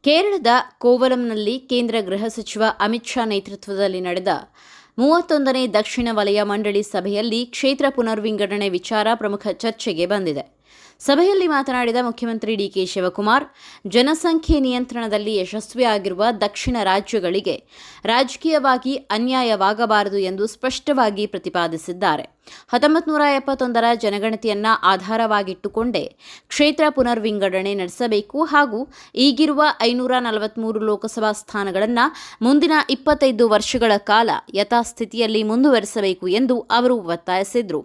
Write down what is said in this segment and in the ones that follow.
ಕೇರಳದ ಕೋವಲಂನಲ್ಲಿ ಕೇಂದ್ರ ಗೃಹ ಸಚಿವ ಅಮಿತ್ ಶಾ ನೇತೃತ್ವದಲ್ಲಿ ನಡೆದ 31ನೇ ದಕ್ಷಿಣ ವಲಯ ಮಂಡಳಿ ಸಭೆಯಲ್ಲಿ ಕ್ಷೇತ್ರ ಪುನರ್ವಿಂಗಡಣೆ ವಿಚಾರ ಪ್ರಮುಖ ಚರ್ಚೆಗೆ ಬಂದಿದೆ. ಸಭೆಯಲ್ಲಿ ಮಾತನಾಡಿದ ಮುಖ್ಯಮಂತ್ರಿ ಡಿಕೆ ಶಿವಕುಮಾರ್, ಜನಸಂಖ್ಯೆ ನಿಯಂತ್ರಣದಲ್ಲಿ ಯಶಸ್ವಿಯಾಗಿರುವ ದಕ್ಷಿಣ ರಾಜ್ಯಗಳಿಗೆ ರಾಜಕೀಯವಾಗಿ ಅನ್ಯಾಯವಾಗಬಾರದು ಎಂದು ಸ್ಪಷ್ಟವಾಗಿ ಪ್ರತಿಪಾದಿಸಿದ್ದಾರೆ. 1971ರ ಜನಗಣತಿಯನ್ನ ಆಧಾರವಾಗಿಟ್ಟುಕೊಂಡೇ ಕ್ಷೇತ್ರ ಪುನರ್ವಿಂಗಡಣೆ ನಡೆಸಬೇಕು ಹಾಗೂ ಈಗಿರುವ 543 ಲೋಕಸಭಾ ಸ್ಥಾನಗಳನ್ನು ಮುಂದಿನ 25 ವರ್ಷಗಳ ಕಾಲ ಯಥಾಸ್ಥಿತಿಯಲ್ಲಿ ಮುಂದುವರಿಸಬೇಕು ಎಂದು ಅವರು ಒತ್ತಾಯಿಸಿದರು.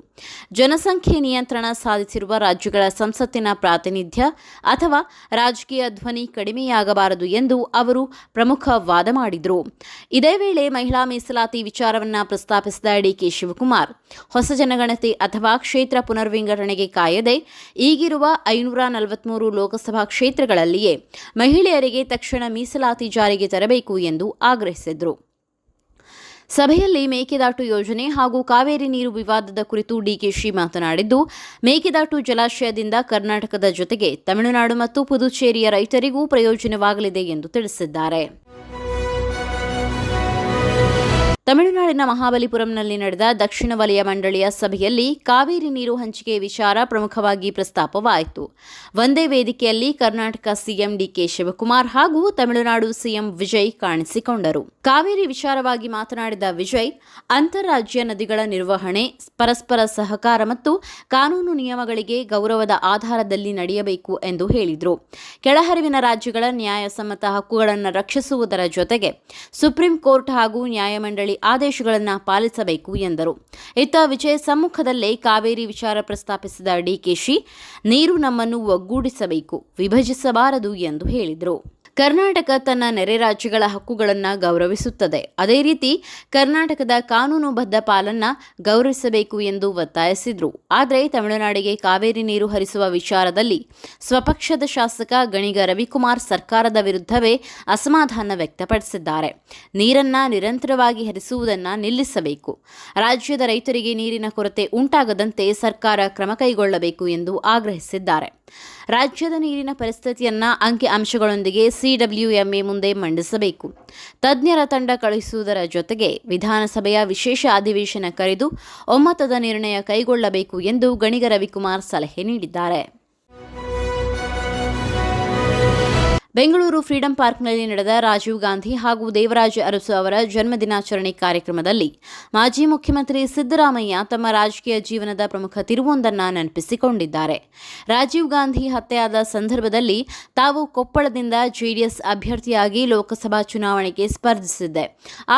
ಜನಸಂಖ್ಯೆ ನಿಯಂತ್ರಣ ಸಾಧಿಸಿರುವ ರಾಜ್ಯಗಳ ಸಂಸತ್ತಿನ ಪ್ರಾತಿನಿಧ್ಯ ಅಥವಾ ರಾಜಕೀಯ ಧ್ವನಿ ಕಡಿಮೆಯಾಗಬಾರದು ಎಂದು ಅವರು ಪ್ರಮುಖ ವಾದ ಮಾಡಿದರು. ಇದೇ ವೇಳೆ ಮಹಿಳಾ ಮೀಸಲಾತಿ ವಿಚಾರವನ್ನು ಪ್ರಸ್ತಾಪಿಸಿದ ಡಿಕೆ ಶಿವಕುಮಾರ್, ಹೊಸ ಜನಗಣತಿ ಅಥವಾ ಕ್ಷೇತ್ರ ಪುನರ್ವಿಂಗಡಣೆಗೆ ಕಾಯದೆ ಈಗಿರುವ 543 ಲೋಕಸಭಾ ಕ್ಷೇತ್ರಗಳಲ್ಲಿಯೇ ಮಹಿಳೆಯರಿಗೆ ತಕ್ಷಣ ಮೀಸಲಾತಿ ಜಾರಿಗೆ ತರಬೇಕು ಎಂದು ಆಗ್ರಹಿಸಿದರು. ಸಭೆಯಲ್ಲಿ ಮೇಕೆದಾಟು ಯೋಜನೆ ಹಾಗೂ ಕಾವೇರಿ ನೀರು ವಿವಾದದ ಕುರಿತು ಡಿಕೆಶಿ ಮಾತನಾಡಿದ್ದು, ಮೇಕೆದಾಟು ಜಲಾಶಯದಿಂದ ಕರ್ನಾಟಕದ ಜೊತೆಗೆ ತಮಿಳುನಾಡು ಮತ್ತು ಪುದುಚೇರಿಯ ರೈತರಿಗೂ ಪ್ರಯೋಜನವಾಗಲಿದೆ ಎಂದು ತಿಳಿಸಿದ್ದಾರೆ. ತಮಿಳುನಾಡಿನ ಮಹಾಬಲಿಪುರಂನಲ್ಲಿ ನಡೆದ ದಕ್ಷಿಣ ವಲಯ ಮಂಡಳಿಯ ಸಭೆಯಲ್ಲಿ ಕಾವೇರಿ ನೀರು ಹಂಚಿಕೆ ವಿಚಾರ ಪ್ರಮುಖವಾಗಿ ಪ್ರಸ್ತಾಪವಾಯಿತು. ಒಂದೇ ವೇದಿಕೆಯಲ್ಲಿ ಕರ್ನಾಟಕ ಸಿಎಂ ಡಿಕೆ ಶಿವಕುಮಾರ್ ಹಾಗೂ ತಮಿಳುನಾಡು ಸಿಎಂ ವಿಜಯ್ ಕಾಣಿಸಿಕೊಂಡರು. ಕಾವೇರಿ ವಿಚಾರವಾಗಿ ಮಾತನಾಡಿದ ವಿಜಯ್, ಅಂತಾರಾಜ್ಯ ನದಿಗಳ ನಿರ್ವಹಣೆ ಪರಸ್ಪರ ಸಹಕಾರ ಮತ್ತು ಕಾನೂನು ನಿಯಮಗಳಿಗೆ ಗೌರವದ ಆಧಾರದಲ್ಲಿ ನಡೆಯಬೇಕು ಎಂದು ಹೇಳಿದರು. ಕೆಳಹರಿವಿನ ರಾಜ್ಯಗಳ ನ್ಯಾಯಸಮ್ಮತ ಹಕ್ಕುಗಳನ್ನು ರಕ್ಷಿಸುವುದರ ಜೊತೆಗೆ ಸುಪ್ರೀಂ ಕೋರ್ಟ್ ಹಾಗೂ ನ್ಯಾಯಮಂಡಳಿ ಆದೇಶಗಳನ್ನು ಪಾಲಿಸಬೇಕು ಎಂದರು. ಇತ್ತ ವಿಜಯ್ ಸಮ್ಮುಖದಲ್ಲೇ ಕಾವೇರಿ ವಿಚಾರ ಪ್ರಸ್ತಾಪಿಸಿದ ಡಿಕೆಶಿ, ನೀರು ನಮ್ಮನ್ನು ಒಗ್ಗೂಡಿಸಬೇಕು, ವಿಭಜಿಸಬಾರದು ಎಂದು ಹೇಳಿದರು. ಕರ್ನಾಟಕ ತನ್ನ ನೆರೆ ರಾಜ್ಯಗಳ ಹಕ್ಕುಗಳನ್ನು ಗೌರವಿಸುತ್ತದೆ. ಅದೇ ರೀತಿ ಕರ್ನಾಟಕದ ಕಾನೂನುಬದ್ಧ ಪಾಲನ್ನು ಗೌರವಿಸಬೇಕು ಎಂದು ಒತ್ತಾಯಿಸಿದರು. ಆದರೆ ತಮಿಳುನಾಡಿಗೆ ಕಾವೇರಿ ನೀರು ಹರಿಸುವ ವಿಚಾರದಲ್ಲಿ ಸ್ವಪಕ್ಷದ ಶಾಸಕ ಗಣಿಗ ರವಿಕುಮಾರ್ ಸರ್ಕಾರದ ವಿರುದ್ಧವೇ ಅಸಮಾಧಾನ ವ್ಯಕ್ತಪಡಿಸಿದ್ದಾರೆ. ನೀರನ್ನು ನಿರಂತರವಾಗಿ ಹರಿಸುವುದನ್ನು ನಿಲ್ಲಿಸಬೇಕು, ರಾಜ್ಯದ ರೈತರಿಗೆ ನೀರಿನ ಕೊರತೆ ಉಂಟಾಗದಂತೆ ಸರ್ಕಾರ ಕ್ರಮ ಕೈಗೊಳ್ಳಬೇಕು ಎಂದು ಆಗ್ರಹಿಸಿದ್ದಾರೆ. ರಾಜ್ಯದ ನೀರಿನ ಪರಿಸ್ಥಿತಿಯನ್ನು ಅಂಕಿಅಂಶಗಳೊಂದಿಗೆ ಸಿಡಬ್ಲ್ಯೂಎಂಎ ಮುಂದೆ ಮಂಡಿಸಬೇಕು. ತಜ್ಞರ ತಂಡ ಕಳುಹಿಸುವುದರ ಜೊತೆಗೆ ವಿಧಾನಸಭೆಯ ವಿಶೇಷ ಅಧಿವೇಶನ ಕರೆದು ಒಮ್ಮತದ ನಿರ್ಣಯ ಕೈಗೊಳ್ಳಬೇಕು ಎಂದು ಗಣಿಗ ರವಿಕುಮಾರ್ ಸಲಹೆ ನೀಡಿದ್ದಾರೆ. ಬೆಂಗಳೂರು ಫ್ರೀಡಂ ಪಾರ್ಕ್ನಲ್ಲಿ ನಡೆದ ರಾಜೀವ್ ಗಾಂಧಿ ಹಾಗೂ ದೇವರಾಜ ಅರಸು ಅವರ ಜನ್ಮದಿನಾಚರಣೆ ಕಾರ್ಯಕ್ರಮದಲ್ಲಿ ಮಾಜಿ ಮುಖ್ಯಮಂತ್ರಿ ಸಿದ್ದರಾಮಯ್ಯ ತಮ್ಮ ರಾಜಕೀಯ ಜೀವನದ ಪ್ರಮುಖ ತಿರುವೊಂದನ್ನು ನೆನಪಿಸಿಕೊಂಡಿದ್ದಾರೆ. ರಾಜೀವ್ ಗಾಂಧಿ ಹತ್ಯೆಯಾದ ಸಂದರ್ಭದಲ್ಲಿ ತಾವು ಕೊಪ್ಪಳದಿಂದ ಜೆಡಿಎಸ್ ಅಭ್ಯರ್ಥಿಯಾಗಿ ಲೋಕಸಭಾ ಚುನಾವಣೆಗೆ ಸ್ಪರ್ಧಿಸಿದ್ದೆ.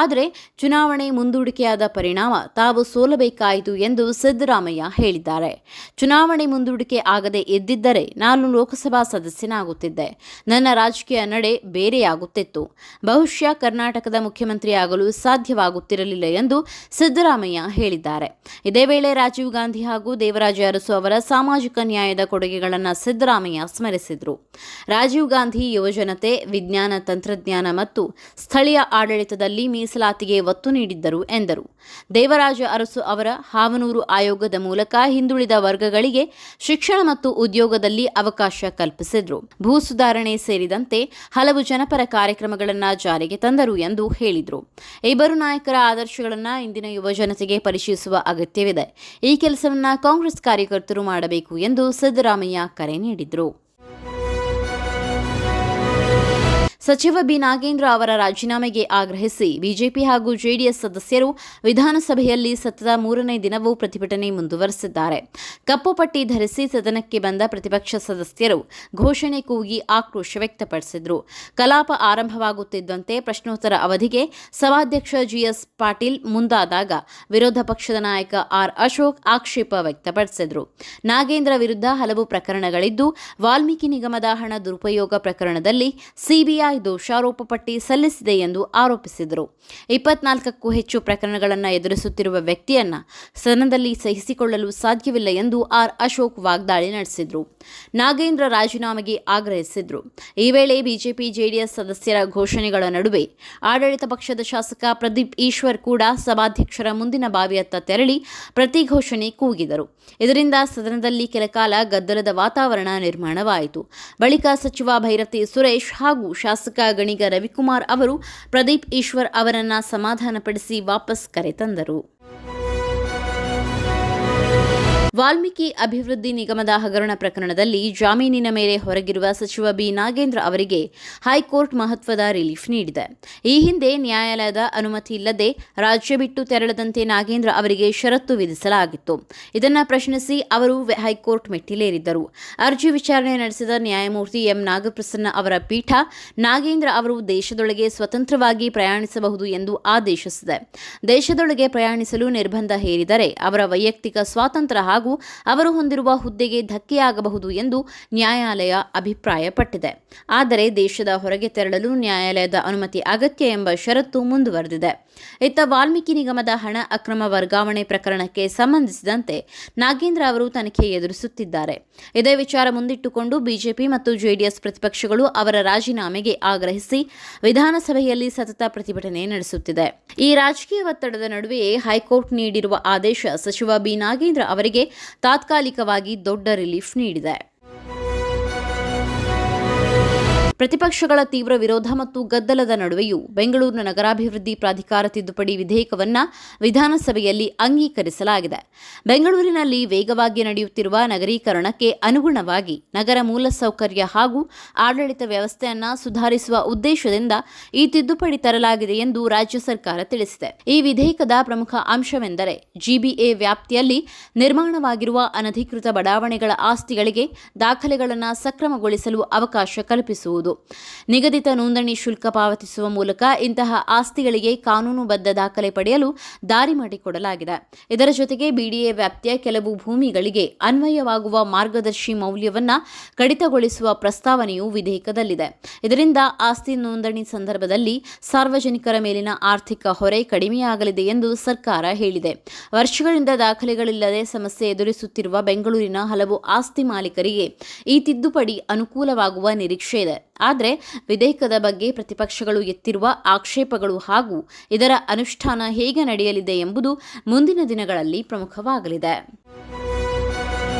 ಆದರೆ ಚುನಾವಣೆ ಮುಂದೂಡಿಕೆಯಾದ ಪರಿಣಾಮ ತಾವು ಸೋಲಬೇಕಾಯಿತು ಎಂದು ಸಿದ್ದರಾಮಯ್ಯ ಹೇಳಿದ್ದಾರೆ. ಚುನಾವಣೆ ಮುಂದೂಡಿಕೆ ಆಗದೆ ಇದ್ದಿದ್ದರೆ ನಾನು ಲೋಕಸಭಾ ಸದಸ್ಯನಾಗುತ್ತಿದ್ದೆ. ನನ್ನ ರಾಜಕೀಯ ನಡೆ ಬೇರೆಯಾಗುತ್ತಿತ್ತು. ಬಹುಶಃ ಕರ್ನಾಟಕದ ಮುಖ್ಯಮಂತ್ರಿಯಾಗಲು ಸಾಧ್ಯವಾಗುತ್ತಿರಲಿಲ್ಲ ಎಂದು ಸಿದ್ದರಾಮಯ್ಯ ಹೇಳಿದ್ದಾರೆ. ಇದೇ ವೇಳೆ ರಾಜೀವ್ ಗಾಂಧಿ ಹಾಗೂ ದೇವರಾಜ ಅರಸು ಅವರ ಸಾಮಾಜಿಕ ನ್ಯಾಯದ ಕೊಡುಗೆಗಳನ್ನು ಸಿದ್ದರಾಮಯ್ಯ ಸ್ಮರಿಸಿದರು. ರಾಜೀವ್ ಗಾಂಧಿ ಯುವಜನತೆ, ವಿಜ್ಞಾನ ತಂತ್ರಜ್ಞಾನ ಮತ್ತು ಸ್ಥಳೀಯ ಆಡಳಿತದಲ್ಲಿ ಮೀಸಲಾತಿಗೆ ಒತ್ತು ನೀಡಿದ್ದರು ಎಂದರು. ದೇವರಾಜ ಅರಸು ಅವರ ಹಾವನೂರು ಆಯೋಗದ ಮೂಲಕ ಹಿಂದುಳಿದ ವರ್ಗಗಳಿಗೆ ಶಿಕ್ಷಣ ಮತ್ತು ಉದ್ಯೋಗದಲ್ಲಿ ಅವಕಾಶ ಕಲ್ಪಿಸಿದರು. ಭೂ ಸುಧಾರಣೆ ಸೇರಿದಂತೆ ಹಲವು ಜನಪರ ಕಾರ್ಯಕ್ರಮಗಳನ್ನು ಜಾರಿಗೆ ತಂದರು ಎಂದು ಹೇಳಿದರು. ಇಬ್ಬರು ನಾಯಕರ ಆದರ್ಶಗಳನ್ನು ಇಂದಿನ ಯುವಜನತೆಗೆ ಪರಿಚಯಿಸುವ ಅಗತ್ಯವಿದೆ. ಈ ಕೆಲಸವನ್ನು ಕಾಂಗ್ರೆಸ್ ಕಾರ್ಯಕರ್ತರು ಮಾಡಬೇಕು ಎಂದು ಸಿದ್ದರಾಮಯ್ಯ ಕರೆ ನೀಡಿದರು. ಸಚಿವ ಬಿ ನಾಗೇಂದ್ರ ಅವರ ರಾಜೀನಾಮೆಗೆ ಆಗ್ರಹಿಸಿ ಬಿಜೆಪಿ ಹಾಗೂ ಜೆಡಿಎಸ್ ಸದಸ್ಯರು ವಿಧಾನಸಭೆಯಲ್ಲಿ ಸತತ 3ನೇ ದಿನವೂ ಪ್ರತಿಭಟನೆ ಮುಂದುವರೆಸಿದ್ದಾರೆ. ಕಪ್ಪು ಪಟ್ಟಿ ಧರಿಸಿ ಸದನಕ್ಕೆ ಬಂದ ಪ್ರತಿಪಕ್ಷ ಸದಸ್ಯರು ಘೋಷಣೆ ಕೂಗಿ ಆಕ್ರೋಶ ವ್ಯಕ್ತಪಡಿಸಿದರು. ಕಲಾಪ ಆರಂಭವಾಗುತ್ತಿದ್ದಂತೆ ಪ್ರಶ್ನೋತ್ತರ ಅವಧಿಗೆ ಸಭಾಧ್ಯಕ್ಷ ಜಿಎಸ್ ಪಾಟೀಲ್ ಮುಂದಾದಾಗ ವಿರೋಧ ಪಕ್ಷದ ನಾಯಕ ಆರ್ ಅಶೋಕ್ ಆಕ್ಷೇಪ ವ್ಯಕ್ತಪಡಿಸಿದರು. ನಾಗೇಂದ್ರ ವಿರುದ್ಧ ಹಲವು ಪ್ರಕರಣಗಳಿದ್ದು, ವಾಲ್ಮೀಕಿ ನಿಗಮದ ಹಣ ದುರುಪಯೋಗ ಪ್ರಕರಣದಲ್ಲಿ ಸಿಬಿಐ ದೋಷಾರೋಪ ಪಟ್ಟಿ ಸಲ್ಲಿಸಿದೆ ಎಂದು ಆರೋಪಿಸಿದರು. 24ಕ್ಕೂ ಹೆಚ್ಚು ಪ್ರಕರಣಗಳನ್ನು ಎದುರಿಸುತ್ತಿರುವ ವ್ಯಕ್ತಿಯನ್ನ ಸದನದಲ್ಲಿ ಸಹಿಸಿಕೊಳ್ಳಲು ಸಾಧ್ಯವಿಲ್ಲ ಎಂದು ಆರ್ ಅಶೋಕ್ ವಾಗ್ದಾಳಿ ನಡೆಸಿದರು. ನಾಗೇಂದ್ರ ರಾಜೀನಾಮೆಗೆ ಆಗ್ರಹಿಸಿದರು. ಈ ವೇಳೆ ಬಿಜೆಪಿ ಜೆಡಿಎಸ್ ಸದಸ್ಯರ ಘೋಷಣೆಗಳ ನಡುವೆ ಆಡಳಿತ ಪಕ್ಷದ ಶಾಸಕ ಪ್ರದೀಪ್ ಈಶ್ವರ್ ಕೂಡ ಸಭಾಧ್ಯಕ್ಷರ ಮುಂದಿನ ಬಾವಿಯತ್ತ ತೆರಳಿ ಪ್ರತಿ ಘೋಷಣೆ ಕೂಗಿದರು. ಇದರಿಂದ ಸದನದಲ್ಲಿ ಕೆಲಕಾಲ ಗದ್ದಲದ ವಾತಾವರಣ ನಿರ್ಮಾಣವಾಯಿತು. ಬಳಿಕ ಸಚಿವ ಭೈರತಿ ಸುರೇಶ್ ಹಾಗೂ ಶಾಸಕ ಶಾಸಕ ಗಣಿಗ ರವಿಕುಮಾರ್ ಅವರು ಪ್ರದೀಪ್ ಈಶ್ವರ್ ಅವರನ್ನ ಸಮಾಧಾನಪಡಿಸಿ ವಾಪಸ್ ಕರೆತಂದರು. ವಾಲ್ಮೀಕಿ ಅಭಿವೃದ್ಧಿ ನಿಗಮದ ಹಗರಣ ಪ್ರಕರಣದಲ್ಲಿ ಜಾಮೀನಿನ ಮೇಲೆ ಹೊರಗಿರುವ ಸಚಿವ ಬಿ ನಾಗೇಂದ್ರ ಅವರಿಗೆ ಹೈಕೋರ್ಟ್ ಮಹತ್ವದ ರಿಲೀಫ್ ನೀಡಿದೆ. ಈ ಹಿಂದೆ ನ್ಯಾಯಾಲಯದ ಅನುಮತಿ ಇಲ್ಲದೆ ರಾಜ್ಯ ಬಿಟ್ಟು ತೆರಳದಂತೆ ನಾಗೇಂದ್ರ ಅವರಿಗೆ ಷರತ್ತು ವಿಧಿಸಲಾಗಿತ್ತು. ಇದನ್ನು ಪ್ರಶ್ನಿಸಿ ಅವರು ಹೈಕೋರ್ಟ್ ಮೆಟ್ಟಿಲೇರಿದ್ದರು. ಅರ್ಜಿ ವಿಚಾರಣೆ ನಡೆಸಿದ ನ್ಯಾಯಮೂರ್ತಿ ಎಂ ನಾಗಪ್ರಸನ್ನ ಅವರ ಪೀಠ ನಾಗೇಂದ್ರ ಅವರು ದೇಶದೊಳಗೆ ಸ್ವತಂತ್ರವಾಗಿ ಪ್ರಯಾಣಿಸಬಹುದು ಎಂದು ಆದೇಶಿಸಿದೆ. ದೇಶದೊಳಗೆ ಪ್ರಯಾಣಿಸಲು ನಿರ್ಬಂಧ ಹೇರಿದರೆ ಅವರ ವೈಯಕ್ತಿಕ ಸ್ವಾತಂತ್ರ್ಯ ಹಾಗೂ ಅವರು ಹೊಂದಿರುವ ಹುದ್ದೆಗೆ ಧಕ್ಕೆಯಾಗಬಹುದು ಎಂದು ನ್ಯಾಯಾಲಯ ಅಭಿಪ್ರಾಯಪಟ್ಟಿದೆ. ಆದರೆ ದೇಶದ ಹೊರಗೆ ತೆರಳಲು ನ್ಯಾಯಾಲಯದ ಅನುಮತಿ ಅಗತ್ಯ ಎಂಬ ಷರತ್ತು ಮುಂದುವರೆದಿದೆ. ಇತ್ತ ವಾಲ್ಮೀಕಿ ನಿಗಮದ ಹಣ ಅಕ್ರಮ ವರ್ಗಾವಣೆ ಪ್ರಕರಣಕ್ಕೆ ಸಂಬಂಧಿಸಿದಂತೆ ನಾಗೇಂದ್ರ ಅವರು ತನಿಖೆ ಎದುರಿಸುತ್ತಿದ್ದಾರೆ. ಇದೇ ವಿಚಾರ ಮುಂದಿಟ್ಟುಕೊಂಡು ಬಿಜೆಪಿ ಮತ್ತು ಜೆಡಿಎಸ್ ಪ್ರತಿಪಕ್ಷಗಳು ಅವರ ರಾಜೀನಾಮೆಗೆ ಆಗ್ರಹಿಸಿ ವಿಧಾನಸಭೆಯಲ್ಲಿ ಸತತ ಪ್ರತಿಭಟನೆ ನಡೆಸುತ್ತಿದೆ. ಈ ರಾಜಕೀಯ ಒತ್ತಡದ ನಡುವೆಯೇ ಹೈಕೋರ್ಟ್ ನೀಡಿರುವ ಆದೇಶ ಸಚಿವ ಬಿ ನಾಗೇಂದ್ರ ಅವರಿಗೆ ತಾತ್ಕಾಲಿಕವಾಗಿ ದೊಡ್ಡ ರಿಲೀಫ್ ನೀಡಿದೆ. ಪ್ರತಿಪಕ್ಷಗಳ ತೀವ್ರ ವಿರೋಧ ಮತ್ತು ಗದ್ದಲದ ನಡುವೆಯೂ ಬೆಂಗಳೂರಿನ ನಗರಾಭಿವೃದ್ಧಿ ಪ್ರಾಧಿಕಾರ ತಿದ್ದುಪಡಿ ವಿಧೇಯಕವನ್ನು ವಿಧಾನಸಭೆಯಲ್ಲಿ ಅಂಗೀಕರಿಸಲಾಗಿದೆ. ಬೆಂಗಳೂರಿನಲ್ಲಿ ವೇಗವಾಗಿ ನಡೆಯುತ್ತಿರುವ ನಗರೀಕರಣಕ್ಕೆ ಅನುಗುಣವಾಗಿ ನಗರ ಮೂಲಸೌಕರ್ಯ ಹಾಗೂ ಆಡಳಿತ ವ್ಯವಸ್ಥೆಯನ್ನು ಸುಧಾರಿಸುವ ಉದ್ದೇಶದಿಂದ ಈ ತಿದ್ದುಪಡಿ ತರಲಾಗಿದೆ ಎಂದು ರಾಜ್ಯ ಸರ್ಕಾರ ತಿಳಿಸಿದೆ. ಈ ವಿಧೇಯಕದ ಪ್ರಮುಖ ಅಂಶವೆಂದರೆ ಜಿಬಿಎ ವ್ಯಾಪ್ತಿಯಲ್ಲಿ ನಿರ್ಮಾಣವಾಗಿರುವ ಅನಧಿಕೃತ ಬಡಾವಣೆಗಳ ಆಸ್ತಿಗಳಿಗೆ ದಾಖಲೆಗಳನ್ನು ಸಕ್ರಮಗೊಳಿಸಲು ಅವಕಾಶ ಕಲ್ಪಿಸುವುದು. ನಿಗದಿತ ನೋಂದಣಿ ಶುಲ್ಕ ಪಾವತಿಸುವ ಮೂಲಕ ಇಂತಹ ಆಸ್ತಿಗಳಿಗೆ ಕಾನೂನುಬದ್ಧ ದಾಖಲೆ ಪಡೆಯಲು ದಾರಿ ಮಾಡಿಕೊಡಲಾಗಿದೆ. ಇದರ ಜೊತೆಗೆ ಬಿಡಿಎ ವ್ಯಾಪ್ತಿಯ ಕೆಲವು ಭೂಮಿಗಳಿಗೆ ಅನ್ವಯವಾಗುವ ಮಾರ್ಗದರ್ಶಿ ಮೌಲ್ಯವನ್ನು ಕಡಿತಗೊಳಿಸುವ ಪ್ರಸ್ತಾವನೆಯೂ ವಿಧೇಯಕದಲ್ಲಿದೆ. ಇದರಿಂದ ಆಸ್ತಿ ನೋಂದಣಿ ಸಂದರ್ಭದಲ್ಲಿ ಸಾರ್ವಜನಿಕರ ಮೇಲಿನ ಆರ್ಥಿಕ ಹೊರೆ ಕಡಿಮೆಯಾಗಲಿದೆ ಎಂದು ಸರ್ಕಾರ ಹೇಳಿದೆ. ವರ್ಷಗಳಿಂದ ದಾಖಲೆಗಳಿಲ್ಲದೆ ಸಮಸ್ಯೆ ಎದುರಿಸುತ್ತಿರುವ ಬೆಂಗಳೂರಿನ ಹಲವು ಆಸ್ತಿ ಮಾಲೀಕರಿಗೆ ಈ ತಿದ್ದುಪಡಿ ಅನುಕೂಲವಾಗುವ ನಿರೀಕ್ಷೆ ಇದೆ. ಆದರೆ ವಿಧೇಯಕದ ಬಗ್ಗೆ ಪ್ರತಿಪಕ್ಷಗಳು ಎತ್ತಿರುವ ಆಕ್ಷೇಪಗಳು ಹಾಗೂ ಇದರ ಅನುಷ್ಠಾನ ಹೇಗೆ ನಡೆಯಲಿದೆ ಎಂಬುದು ಮುಂದಿನ ದಿನಗಳಲ್ಲಿ ಪ್ರಮುಖವಾಗಲಿದೆ.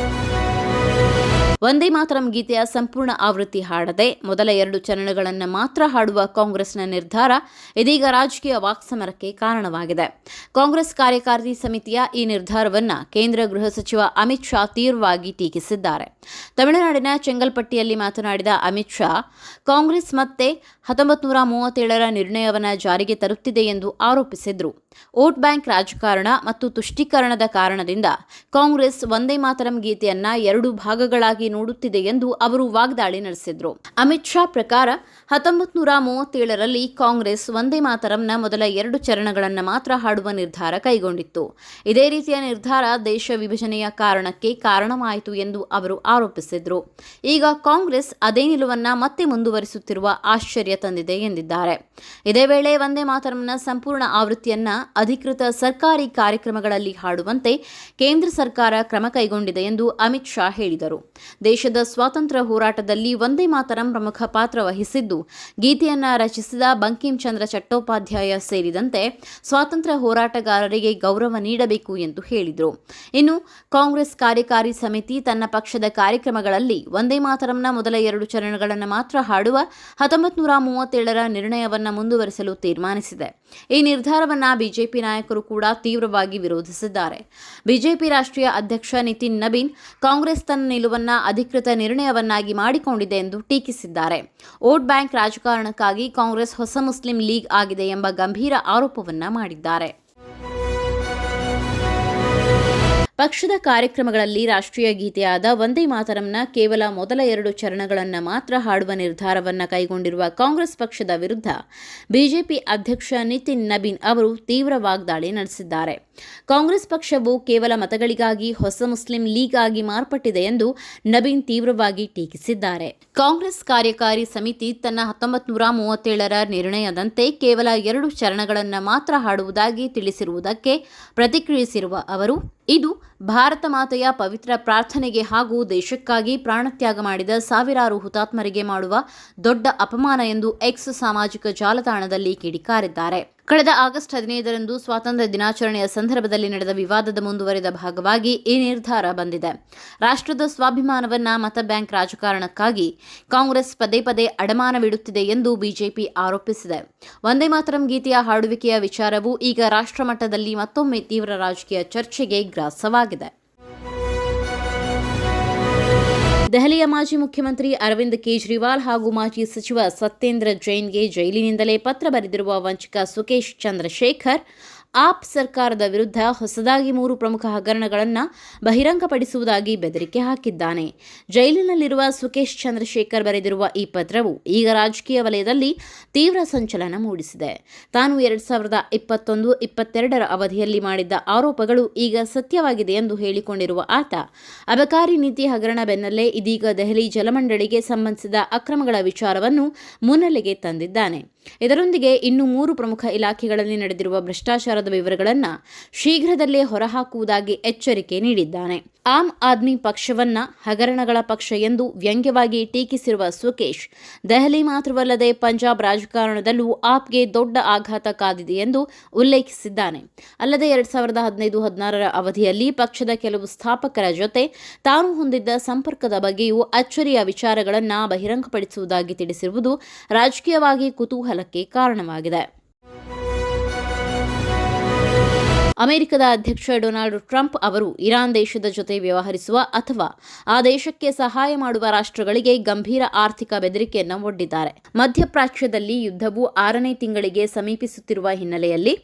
ವಂದೇ ಮಾತರಂ ಗೀತೆಯ ಸಂಪೂರ್ಣ ಆವೃತ್ತಿ ಹಾಡದೆ ಮೊದಲ 2 ಚರಣಗಳನ್ನು ಮಾತ್ರ ಹಾಡುವ ಕಾಂಗ್ರೆಸ್ನ ನಿರ್ಧಾರ ಇದೀಗ ರಾಜಕೀಯ ವಾಕ್ಸಮರಕ್ಕೆ ಕಾರಣವಾಗಿದೆ. ಕಾಂಗ್ರೆಸ್ ಕಾರ್ಯಕಾರಿ ಸಮಿತಿಯ ಈ ನಿರ್ಧಾರವನ್ನು ಕೇಂದ್ರ ಗೃಹ ಸಚಿವ ಅಮಿತ್ ಶಾ ತೀವ್ರವಾಗಿ ಟೀಕಿಸಿದ್ದಾರೆ. ತಮಿಳುನಾಡಿನ ಚೆಂಗಲ್ಪಟ್ಟಿಯಲ್ಲಿ ಮಾತನಾಡಿದ ಅಮಿತ್ ಶಾ, ಕಾಂಗ್ರೆಸ್ ಮತ್ತೆ 1937ರ ನಿರ್ಣಯವನ್ನು ಜಾರಿಗೆ ತರುತ್ತಿದೆ ಎಂದು ಆರೋಪಿಸಿದರು. ವೋಟ್ ಬ್ಯಾಂಕ್ ರಾಜಕಾರಣ ಮತ್ತು ತುಷ್ಟೀಕರಣದ ಕಾರಣದಿಂದ ಕಾಂಗ್ರೆಸ್ ವಂದೇ ಮಾತರಂ ಗೀತೆಯನ್ನ 2 ಭಾಗಗಳಾಗಿ ನೋಡುತ್ತಿದೆ ಎಂದು ಅವರು ವಾಗ್ದಾಳಿ ನಡೆಸಿದರು. ಅಮಿತ್ ಶಾ ಪ್ರಕಾರ 1937ರಲ್ಲಿ ಕಾಂಗ್ರೆಸ್ ವಂದೇ ಮಾತರಂನ ಮೊದಲ 2 ಚರಣಗಳನ್ನು ಮಾತ್ರ ಹಾಡುವ ನಿರ್ಧಾರ ಕೈಗೊಂಡಿತ್ತು. ಇದೇ ರೀತಿಯ ನಿರ್ಧಾರ ದೇಶ ವಿಭಜನೆಯ ಕಾರಣಕ್ಕೆ ಕಾರಣವಾಯಿತು ಎಂದು ಅವರು ಆರೋಪಿಸಿದರು. ಈಗ ಕಾಂಗ್ರೆಸ್ ಅದೇ ನಿಲುವನ್ನ ಮತ್ತೆ ಮುಂದುವರಿಸುತ್ತಿರುವ ಆಶ್ಚರ್ಯ ತಂದಿದೆ ಎಂದಿದ್ದಾರೆ. ಇದೇ ವೇಳೆ ವಂದೇ ಮಾತರಂನ ಸಂಪೂರ್ಣ ಆವೃತ್ತಿಯನ್ನ ಅಧಿಕೃತ ಸರ್ಕಾರಿ ಕಾರ್ಯಕ್ರಮಗಳಲ್ಲಿ ಹಾಡುವಂತೆ ಕೇಂದ್ರ ಸರ್ಕಾರ ಕ್ರಮ ಕೈಗೊಂಡಿದೆ ಎಂದು ಅಮಿತ್ ಶಾ ಹೇಳಿದರು. ದೇಶದ ಸ್ವಾತಂತ್ರ್ಯ ಹೋರಾಟದಲ್ಲಿ ವಂದೇ ಮಾತರಂ ಪ್ರಮುಖ ಪಾತ್ರ ವಹಿಸಿದ್ದು, ಗೀತೆಯನ್ನ ರಚಿಸಿದ ಬಂಕಿಂ ಚಂದ್ರ ಚಟ್ಟೋಪಾಧ್ಯಾಯ ಸೇರಿದಂತೆ ಸ್ವಾತಂತ್ರ್ಯ ಹೋರಾಟಗಾರರಿಗೆ ಗೌರವ ನೀಡಬೇಕು ಎಂದು ಹೇಳಿದರು. ಇನ್ನು ಕಾಂಗ್ರೆಸ್ ಕಾರ್ಯಕಾರಿ ಸಮಿತಿ ತನ್ನ ಪಕ್ಷದ ಕಾರ್ಯಕ್ರಮಗಳಲ್ಲಿ ವಂದೇ ಮಾತರಂನ ಮೊದಲ 2 ಚರಣಗಳನ್ನು ಮಾತ್ರ ಹಾಡುವ 1937ರ ನಿರ್ಣಯವನ್ನು ಮುಂದುವರಿಸಲು ತೀರ್ಮಾನಿಸಿದೆ. ಈ ನಿರ್ಧಾರವನ್ನು ಬಿಜೆಪಿ ನಾಯಕರು ಕೂಡ ತೀವ್ರವಾಗಿ ವಿರೋಧಿಸಿದ್ದಾರೆ. ಬಿಜೆಪಿ ರಾಷ್ಟ್ರೀಯ ಅಧ್ಯಕ್ಷ ನಿತಿನ್ ನಬೀನ್ ಕಾಂಗ್ರೆಸ್ ತನ್ನ ನಿಲುವನ್ನು ಅಧಿಕೃತ ನಿರ್ಣಯವನ್ನಾಗಿ ಮಾಡಿಕೊಂಡಿದೆ ಎಂದು ಟೀಕಿಸಿದ್ದಾರೆ. ವೋಟ್ ಬ್ಯಾಂಕ್ ರಾಜಕಾರಣಕ್ಕಾಗಿ ಕಾಂಗ್ರೆಸ್ ಹೊಸ ಮುಸ್ಲಿಂ ಲೀಗ್ ಆಗಿದೆ ಎಂಬ ಗಂಭೀರ ಆರೋಪವನ್ನ ಮಾಡಿದ್ದಾರೆ. ಪಕ್ಷದ ಕಾರ್ಯಕ್ರಮಗಳಲ್ಲಿ ರಾಷ್ಟ್ರೀಯ ಗೀತೆಯಾದ ವಂದೇ ಮಾತರಂನ ಕೇವಲ ಮೊದಲ 2 ಚರಣಗಳನ್ನು ಮಾತ್ರ ಹಾಡುವ ನಿರ್ಧಾರವನ್ನು ಕೈಗೊಂಡಿರುವ ಕಾಂಗ್ರೆಸ್ ಪಕ್ಷದ ವಿರುದ್ಧ ಬಿಜೆಪಿ ಅಧ್ಯಕ್ಷ ನಿತಿನ್ ನಬೀನ್ ಅವರು ತೀವ್ರ ವಾಗ್ದಾಳಿ ನಡೆಸಿದ್ದಾರೆ. ಕಾಂಗ್ರೆಸ್ ಪಕ್ಷವು ಕೇವಲ ಮತಗಳಿಗಾಗಿ ಹೊಸ ಮುಸ್ಲಿಂ ಲೀಗ್ ಆಗಿ ಮಾರ್ಪಟ್ಟಿದೆ ಎಂದು ನಬೀನ್ ತೀವ್ರವಾಗಿ ಟೀಕಿಸಿದ್ದಾರೆ. ಕಾಂಗ್ರೆಸ್ ಕಾರ್ಯಕಾರಿ ಸಮಿತಿ ತನ್ನ 1937ರ ನಿರ್ಣಯದಂತೆ ಕೇವಲ 2 ಚರಣಗಳನ್ನು ಮಾತ್ರ ಹಾಡುವುದಾಗಿ ತಿಳಿಸಿರುವುದಕ್ಕೆ ಪ್ರತಿಕ್ರಿಯಿಸಿರುವ ಅವರು, ಇದು ಭಾರತ ಮಾತೆಯ ಪವಿತ್ರ ಪ್ರಾರ್ಥನೆಗೆ ಹಾಗೂ ದೇಶಕ್ಕಾಗಿ ಪ್ರಾಣತ್ಯಾಗ ಮಾಡಿದ ಸಾವಿರಾರು ಹುತಾತ್ಮರಿಗೆ ಮಾಡುವ ದೊಡ್ಡ ಅಪಮಾನ ಎಂದು ಎಕ್ಸ್ ಸಾಮಾಜಿಕ ಜಾಲತಾಣದಲ್ಲಿ ಕಿಡಿಕಾರಿದ್ದಾರೆ. ಕಳೆದ ಆಗಸ್ಟ್ 15ರಂದು ಸ್ವಾತಂತ್ರ್ಯ ದಿನಾಚರಣೆಯ ಸಂದರ್ಭದಲ್ಲಿ ನಡೆದ ವಿವಾದದ ಮುಂದುವರಿದ ಭಾಗವಾಗಿ ಈ ನಿರ್ಧಾರ ಬಂದಿದೆ. ರಾಷ್ಟ್ರದ ಸ್ವಾಭಿಮಾನವನ್ನ ಮತ ಬ್ಯಾಂಕ್ ರಾಜಕಾರಣಕ್ಕಾಗಿ ಕಾಂಗ್ರೆಸ್ ಪದೇ ಪದೇ ಅಡಮಾನವಿಡುತ್ತಿದೆ ಎಂದು ಬಿಜೆಪಿ ಆರೋಪಿಸಿದೆ. ವಂದೇ ಮಾತರಂ ಗೀತೆಯ ಹಾಡುವಿಕೆಯ ವಿಚಾರವು ಈಗ ರಾಷ್ಟ್ರಮಟ್ಟದಲ್ಲಿ ಮತ್ತೊಮ್ಮೆ ತೀವ್ರ ರಾಜಕೀಯ ಚರ್ಚೆಗೆ ಗ್ರಾಸವಾಗಿದೆ. ದೆಹಲಿಯ ಮಾಜಿ ಮುಖ್ಯಮಂತ್ರಿ ಅರವಿಂದ್ ಕೇಜ್ರಿವಾಲ್ ಹಾಗೂ ಮಾಜಿ ಸಚಿವ ಸತ್ಯೇಂದ್ರ ಜೈನ್ಗೆ ಜೈಲಿನಿಂದಲೇ ಪತ್ರ ಬರೆದಿರುವ ವಂಚಕ ಸುಕೇಶ್ ಚಂದ್ರಶೇಖರ್ ಆಪ್ ಸರ್ಕಾರದ ವಿರುದ್ಧ ಹೊಸದಾಗಿ 3 ಪ್ರಮುಖ ಹಗರಣಗಳನ್ನು ಬಹಿರಂಗಪಡಿಸುವುದಾಗಿ ಬೆದರಿಕೆ ಹಾಕಿದ್ದಾನೆ. ಜೈಲಿನಲ್ಲಿರುವ ಸುಕೇಶ್ ಚಂದ್ರಶೇಖರ್ ಬರೆದಿರುವ ಈ ಪತ್ರವು ಈಗ ರಾಜಕೀಯ ವಲಯದಲ್ಲಿ ತೀವ್ರ ಸಂಚಲನ ಮೂಡಿಸಿದೆ. ತಾನು 2021-22ರ ಅವಧಿಯಲ್ಲಿ ಮಾಡಿದ್ದ ಆರೋಪಗಳು ಈಗ ಸತ್ಯವಾಗಿದೆ ಎಂದು ಹೇಳಿಕೊಂಡಿರುವ ಆತ ಅಬಕಾರಿ ನೀತಿ ಹಗರಣ ಬೆನ್ನಲ್ಲೇ ಇದೀಗ ದೆಹಲಿ ಜಲಮಂಡಳಿಗೆ ಸಂಬಂಧಿಸಿದ ಅಕ್ರಮಗಳ ವಿಚಾರವನ್ನು ಮುನ್ನೆಲೆಗೆ ತಂದಿದ್ದಾನೆ. ಇದರೊಂದಿಗೆ ಇನ್ನೂ 3 ಪ್ರಮುಖ ಇಲಾಖೆಗಳಲ್ಲಿ ನಡೆದಿರುವ ಭ್ರಷ್ಟಾಚಾರದ ವಿವರಗಳನ್ನು ಶೀಘ್ರದಲ್ಲೇ ಹೊರಹಾಕುವುದಾಗಿ ಎಚ್ಚರಿಕೆ ನೀಡಿದ್ದಾನೆ. ಆಮ್ ಆದ್ಮಿ ಪಕ್ಷವನ್ನ ಹಗರಣಗಳ ಪಕ್ಷ ಎಂದು ವ್ಯಂಗ್ಯವಾಗಿ ಟೀಕಿಸಿರುವ ಸುಕೇಶ್, ದೆಹಲಿ ಮಾತ್ರವಲ್ಲದೆ ಪಂಜಾಬ್ ರಾಜಕಾರಣದಲ್ಲೂ ಆಪ್ಗೆ ದೊಡ್ಡ ಆಘಾತ ಕಾದಿದೆ ಎಂದು ಉಲ್ಲೇಖಿಸಿದ್ದಾನೆ. ಅಲ್ಲದೆ 2015-16ರ ಅವಧಿಯಲ್ಲಿ ಪಕ್ಷದ ಕೆಲವು ಸ್ಥಾಪಕರ ಜೊತೆ ತಾನು ಹೊಂದಿದ್ದ ಸಂಪರ್ಕದ ಬಗ್ಗೆಯೂ ಅಚ್ಚರಿಯ ವಿಚಾರಗಳನ್ನು ಬಹಿರಂಗಪಡಿಸುವುದಾಗಿ ತಿಳಿಸಿರುವುದು ರಾಜಕೀಯವಾಗಿ ಕುತೂಹಲಕ್ಕೆ ಕಾರಣವಾಗಿದೆ. ಅಮೆರಿಕದ ಅಧ್ಯಕ್ಷ ಡೊನಾಲ್ಡ್ ಟ್ರಂಪ್ ಅವರು ಇರಾನ್ ದೇಶದ ಜೊತೆ ವ್ಯವಹರಿಸುವ ಅಥವಾ ಆ ದೇಶಕ್ಕೆ ಸಹಾಯ ಮಾಡುವ ರಾಷ್ಟ್ರಗಳಿಗೆ ಗಂಭೀರ ಆರ್ಥಿಕ ಬೆದರಿಕೆಯನ್ನು ಒಡ್ಡಿದ್ದಾರೆ. ಮಧ್ಯಪ್ರಾಚ್ಯದಲ್ಲಿ ಯುದ್ಧವು 6ನೇ ತಿಂಗಳಿಗೆ ಸಮೀಪಿಸುತ್ತಿರುವ ಹಿನ್ನೆಲೆಯಲ್ಲಿ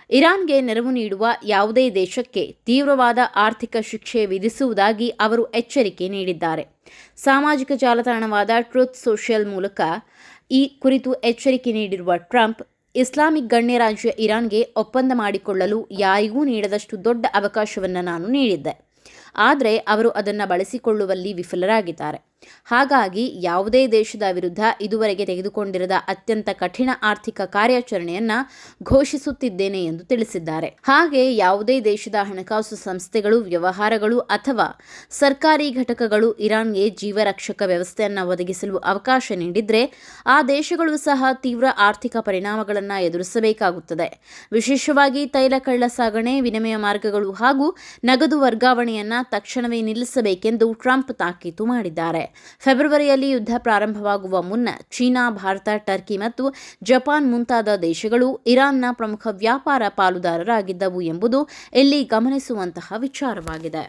ಇರಾನ್ಗೆ ನೆರವು ನೀಡುವ ಯಾವುದೇ ದೇಶಕ್ಕೆ ತೀವ್ರವಾದ ಆರ್ಥಿಕ ಶಿಕ್ಷೆ ವಿಧಿಸುವುದಾಗಿ ಅವರು ಎಚ್ಚರಿಕೆ ನೀಡಿದ್ದಾರೆ. ಸಾಮಾಜಿಕ ಜಾಲತಾಣವಾದ ಟ್ರೂತ್ ಸೋಷಿಯಲ್ ಮೂಲಕ ಈ ಕುರಿತು ಎಚ್ಚರಿಕೆ ನೀಡಿರುವ ಟ್ರಂಪ್, ಇಸ್ಲಾಮಿಕ್ ಗಣ್ಯ ರಾಜ್ಯ ಇರಾನ್ಗೆ ಒಪ್ಪಂದ ಮಾಡಿಕೊಳ್ಳಲು ಯಾರಿಗೂ ನೀಡದಷ್ಟು ದೊಡ್ಡ ಅವಕಾಶವನ್ನು ನಾನು ನೀಡಿದ್ದೆ, ಆದರೆ ಅವರು ಅದನ್ನು ಬಳಸಿಕೊಳ್ಳುವಲ್ಲಿ ವಿಫಲರಾಗಿದ್ದಾರೆ. ಹಾಗಾಗಿ ಯಾವುದೇ ದೇಶದ ವಿರುದ್ಧ ಇದುವರೆಗೆ ತೆಗೆದುಕೊಂಡಿರದ ಅತ್ಯಂತ ಕಠಿಣ ಆರ್ಥಿಕ ಕಾರ್ಯಾಚರಣೆಯನ್ನು ಘೋಷಿಸುತ್ತಿದ್ದೇನೆ ಎಂದು ತಿಳಿಸಿದ್ದಾರೆ. ಹಾಗೆ ಯಾವುದೇ ದೇಶದ ಹಣಕಾಸು ಸಂಸ್ಥೆಗಳು, ವ್ಯವಹಾರಗಳು ಅಥವಾ ಸರ್ಕಾರಿ ಘಟಕಗಳು ಇರಾನ್ಗೆ ಜೀವರಕ್ಷಕ ವ್ಯವಸ್ಥೆಯನ್ನು ಒದಗಿಸಲು ಅವಕಾಶ ನೀಡಿದರೆ ಆ ದೇಶಗಳು ಸಹ ತೀವ್ರ ಆರ್ಥಿಕ ಪರಿಣಾಮಗಳನ್ನು ಎದುರಿಸಬೇಕಾಗುತ್ತದೆ. ವಿಶೇಷವಾಗಿ ತೈಲ ಕಳ್ಳಸಾಗಣೆ, ವಿನಿಮಯ ಮಾರ್ಗಗಳು ಹಾಗೂ ನಗದು ವರ್ಗಾವಣೆಯನ್ನು ತಕ್ಷಣವೇ ನಿಲ್ಲಿಸಬೇಕೆಂದು ಟ್ರಂಪ್ ತಾಕೀತು ಮಾಡಿದ್ದಾರೆ. ಫೆಬ್ರವರಿಯಲ್ಲಿ ಯುದ್ಧ ಪ್ರಾರಂಭವಾಗುವ ಮುನ್ನ ಚೀನಾ, ಭಾರತ, ಟರ್ಕಿ ಮತ್ತು ಜಪಾನ್ ಮುಂತಾದ ದೇಶಗಳು ಇರಾನ್ನ ಪ್ರಮುಖ ವ್ಯಾಪಾರ ಪಾಲುದಾರರಾಗಿದ್ದವು ಎಂಬುದು ಇಲ್ಲಿ ಗಮನಿಸುವಂತಹ ವಿಚಾರವಾಗಿದೆ.